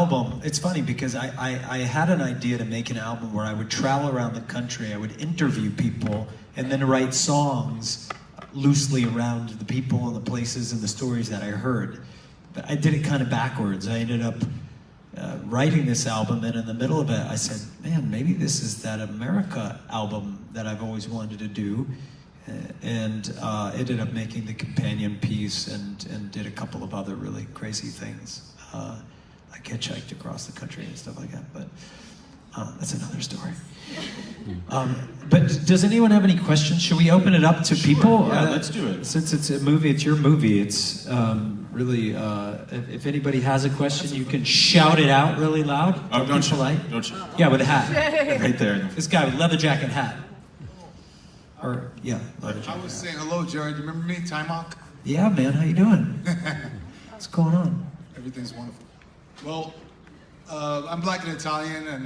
album. It's funny because I had an idea to make an album where I would travel around the country, I would interview people, and then write songs loosely around the people and the places and the stories that I heard. But I did it kind of backwards. I ended up writing this album, and in the middle of it, I said, man, maybe this is that America album that I've always wanted to do. And ended up making the companion piece and did a couple of other really crazy things. Like hitchhiked across the country and stuff like that, but that's another story. But does anyone have any questions? Should we open it up to people? Yeah, let's do it. Since it's a movie, it's your movie. It's really, if anybody has a question, you can shout it out really loud. Oh, don't you? Don't you? Yeah, with a hat. Right there. This guy with leather jacket hat. Or, yeah. I was saying hello, Jared. You remember me, Timok? Yeah, man. How you doing? What's going on? Everything's wonderful. Well, I'm Black and Italian, and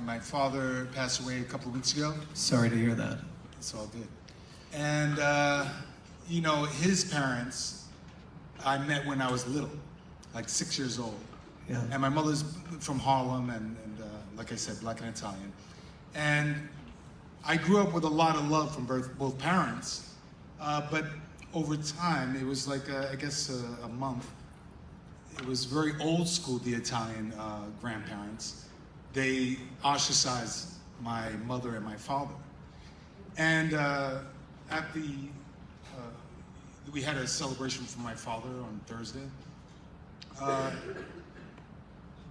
my father passed away a couple of weeks ago. Sorry to hear that. It's all good. And, you know, his parents, I met when I was little, like 6 years old. Yeah. And my mother's from Harlem, and like I said, Black and Italian. And I grew up with a lot of love from both parents, but over time, it was like, I guess, a month. It was very old school, the Italian grandparents. They ostracized my mother and my father. And we had a celebration for my father on Thursday.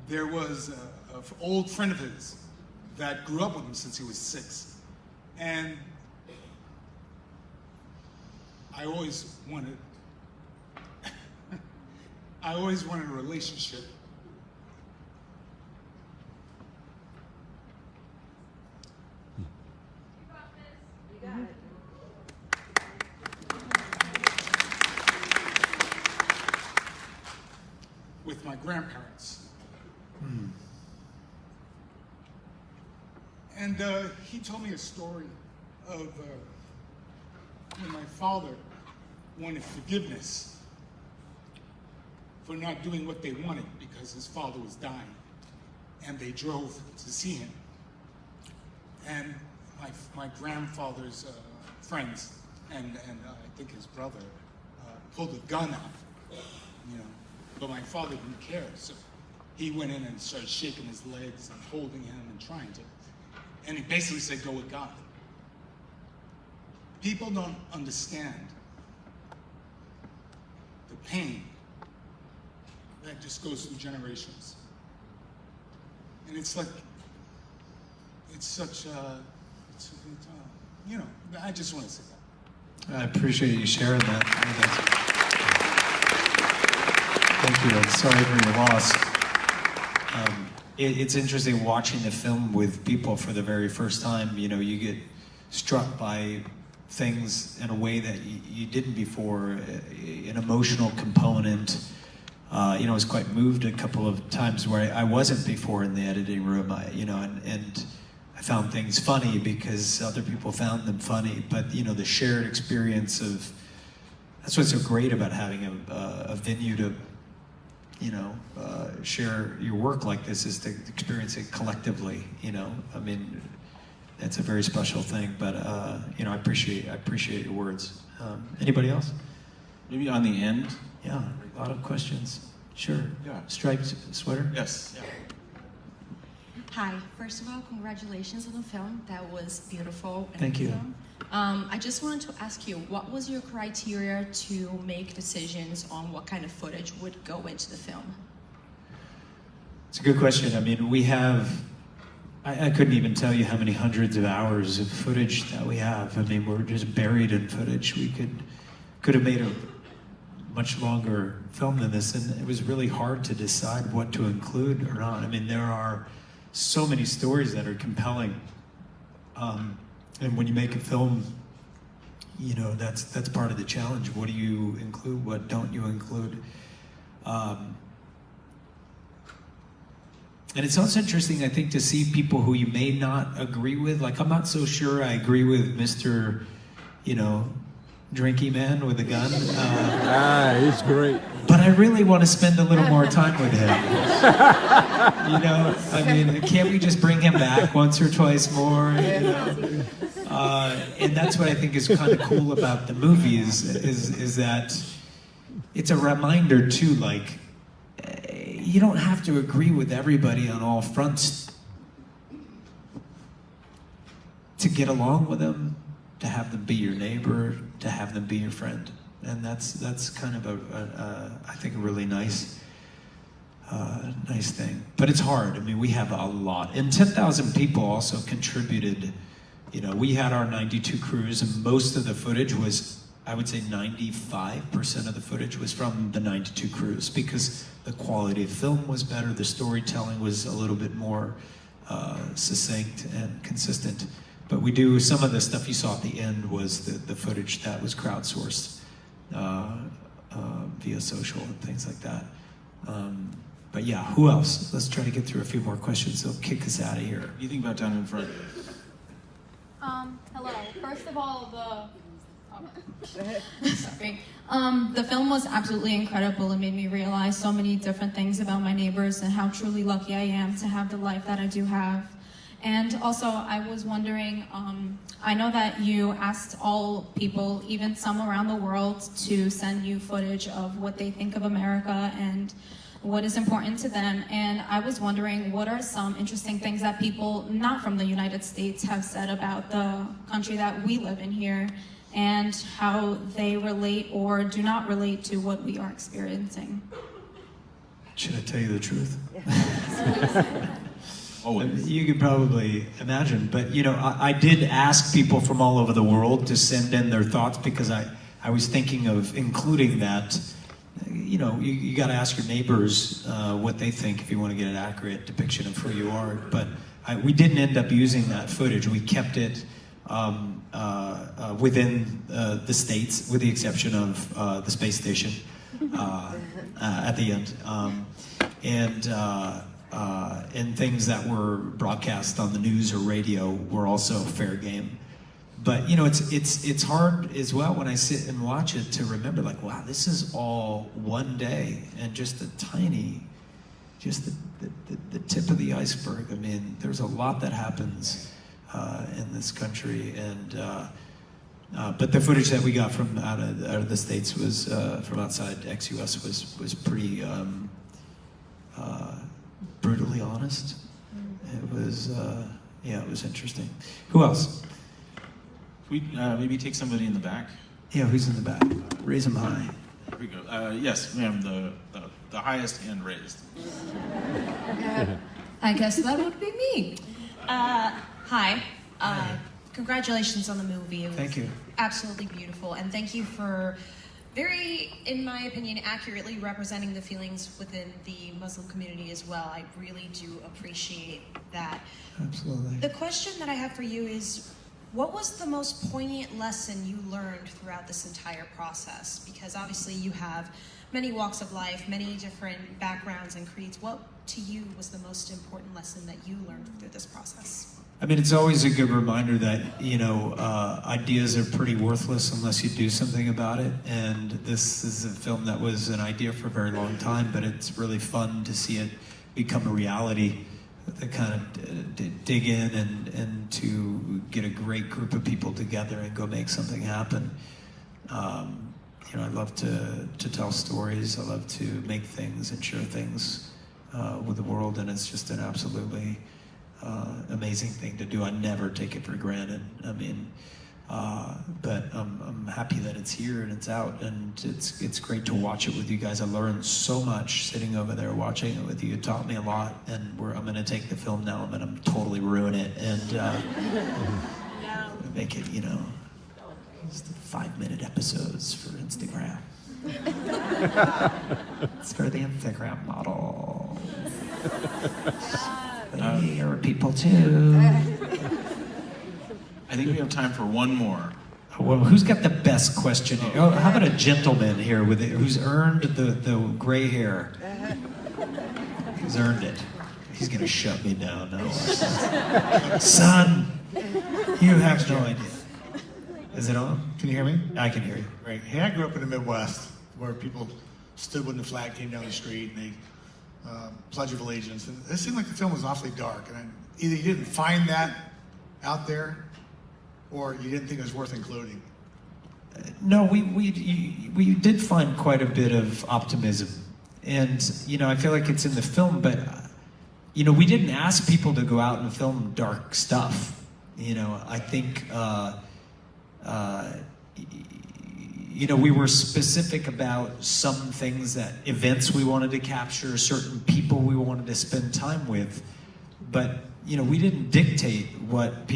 There was an old friend of his that grew up with him since he was 6. And I always wanted a relationship. You got this. You got it. With my grandparents. And he told me a story of when my father wanted forgiveness for not doing what they wanted because his father was dying. And they drove to see him. And my grandfather's friends and I think his brother pulled a gun out, you know. But my father didn't care, so he went in and started shaking his legs and holding him and trying to. And he basically said, go with God. People don't understand the pain that just goes through generations. And it's like, it's such a, you know, I just want to say that. I appreciate you sharing that. Thank you. I'm sorry for your loss. It's interesting watching the film with people for the very first time. You know, you get struck by things in a way that you didn't before, an emotional component. You know, I was quite moved a couple of times where I wasn't before in the editing room, you know, and I found things funny because other people found them funny. But, you know, the shared experience of, that's what's so great about having a venue to, you know, share your work like this, is to experience it collectively, you know. I mean, that's a very special thing, but, you know, I appreciate your words. Anybody else? Maybe on the end? Yeah, a lot of questions. Sure. Yeah. Striped sweater? Yes. Yeah. Hi. First of all, congratulations on the film. That was beautiful. And Thank you. awesome. I just wanted to ask you, what was your criteria to make decisions on what kind of footage would go into the film? It's a good question. I mean, we have, I couldn't even tell you how many hundreds of hours of footage that we have. I mean, we're just buried in footage. We could have made a much longer film than this, and it was really hard to decide what to include or not. I mean, there are so many stories that are compelling. And when you make a film, you know, that's part of the challenge. What do you include? What don't you include? And it's also interesting, I think, to see people who you may not agree with. Like, I'm not so sure I agree with Mr., you know, drinky man with a gun. He's great. But I really want to spend a little more time with him. You know, I mean, can't we just bring him back once or twice more? You know? And that's what I think is kind of cool about the movie is that it's a reminder too, like, you don't have to agree with everybody on all fronts to get along with them, to have them be your neighbor, to have them be your friend. And that's kind of I think a really nice thing. But it's hard. I mean, we have a lot. And 10,000 people also contributed. You know, we had our 92 crews, and most of the footage was, I would say 95% of the footage was from the 92 crews, because the quality of film was better, the storytelling was a little bit more succinct and consistent. But we do, some of the stuff you saw at the end was the footage that was crowdsourced via social and things like that. But yeah, who else? Let's try to get through a few more questions. They'll kick us out of here. What do you think about down in front? Hello. First of all, Sorry. The film was absolutely incredible. It made me realize so many different things about my neighbors and how truly lucky I am to have the life that I do have. And also, I was wondering, I know that you asked all people, even some around the world, to send you footage of what they think of America and what is important to them. And I was wondering, what are some interesting things that people not from the United States have said about the country that we live in here, and how they relate or do not relate to what we are experiencing? Should I tell you the truth? Always. You could probably imagine, but you know, I did ask people from all over the world to send in their thoughts, because I was thinking of including that. You know, you got to ask your neighbors what they think if you want to get an accurate depiction of who you are. But we didn't end up using that footage. We kept it within the States, with the exception of the space station at the end, and things that were broadcast on the news or radio were also fair game. But you know, it's hard as well when I sit and watch it to remember, like, wow, this is all one day, and just the tip of the iceberg. I mean, there's a lot that happens in this country, and but the footage that we got from out of the States was from outside ex-US was pretty brutally honest. It was it was interesting. Who else? We maybe take somebody in the back. Yeah, who's in the back? Raise them high. Here we go. Yes, ma'am. The highest hand raised. I guess that would be me. Hi. Congratulations on the movie. It was Thank you. absolutely beautiful. And thank you for very, in my opinion, accurately representing the feelings within the Muslim community as well. I really do appreciate that. Absolutely. The question that I have for you is, what was the most poignant lesson you learned throughout this entire process? Because obviously you have many walks of life, many different backgrounds and creeds. What to you was the most important lesson that you learned through this process? I mean, it's always a good reminder that, you know, ideas are pretty worthless unless you do something about it. And this is a film that was an idea for a very long time, but it's really fun to see it become a reality. To kind of dig in and to get a great group of people together and go make something happen. You know, I love to tell stories. I love to make things and share things with the world, and it's just an absolutely amazing thing to do. I never take it for granted. I mean, but I'm happy that it's here and it's out, and it's great to watch it with you guys. I learned so much sitting over there watching it with you. It taught me a lot, and I'm going to take the film now. I'm going to totally ruin it and make it, you know, just 5-minute episodes for Instagram. It's for the Instagram model. They are people too. I think we have time for one more. Well, who's got the best question here? Oh, how about a gentleman here with it, who's earned the gray hair? He's earned it. He's gonna shut me down now. Son, you have no idea. Is it on? Can you hear me? I can hear you. Great. Hey, I grew up in the Midwest where people stood when the flag came down the street and they Pledge of Allegiance. And it seemed like the film was awfully dark. And either you didn't find that out there or you didn't think it was worth including. No, we did find quite a bit of optimism, and I feel like it's in the film. But we didn't ask people to go out and film dark stuff. I think we were specific about some things, that events we wanted to capture, certain people we wanted to spend time with, but we didn't dictate what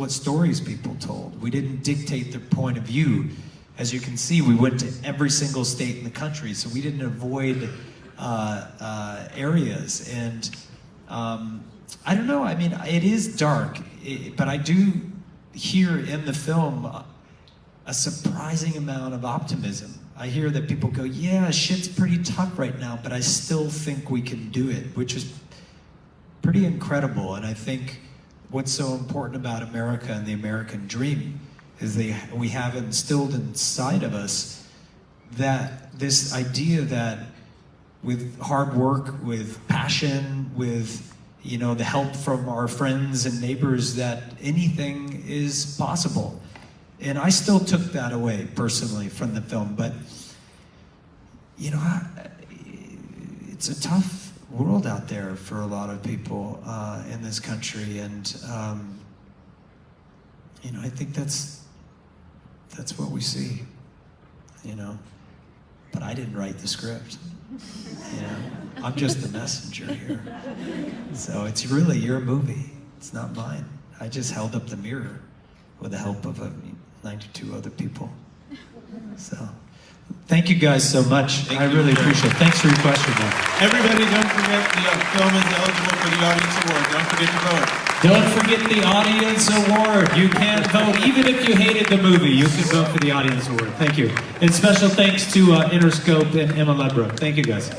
stories people told. We didn't dictate their point of view. As you can see, we went to every single state in the country, so we didn't avoid areas. And I don't know. I mean, it is dark, but I do hear in the film a surprising amount of optimism. I hear that people go, "Yeah, shit's pretty tough right now, but I still think we can do it," which is pretty incredible. And I think what's so important about America and the American dream is we have instilled inside of us that this idea that with hard work, with passion, with the help from our friends and neighbors, that anything is possible. And I still took that away personally from the film, but it's a tough world out there for a lot of people in this country, and I think that's what we see. But I didn't write the script. I'm just the messenger here. So it's really your movie. It's not mine. I just held up the mirror with the help of 92 other people. So. Thank you guys so much. I really appreciate it. Thanks for your question, man. Everybody, don't forget the film is eligible for the Audience Award. Don't forget to vote. Don't forget the Audience Award. You can vote. Even if you hated the movie, you can vote for the Audience Award. Thank you. And special thanks to Interscope and Emma Lebro. Thank you, guys.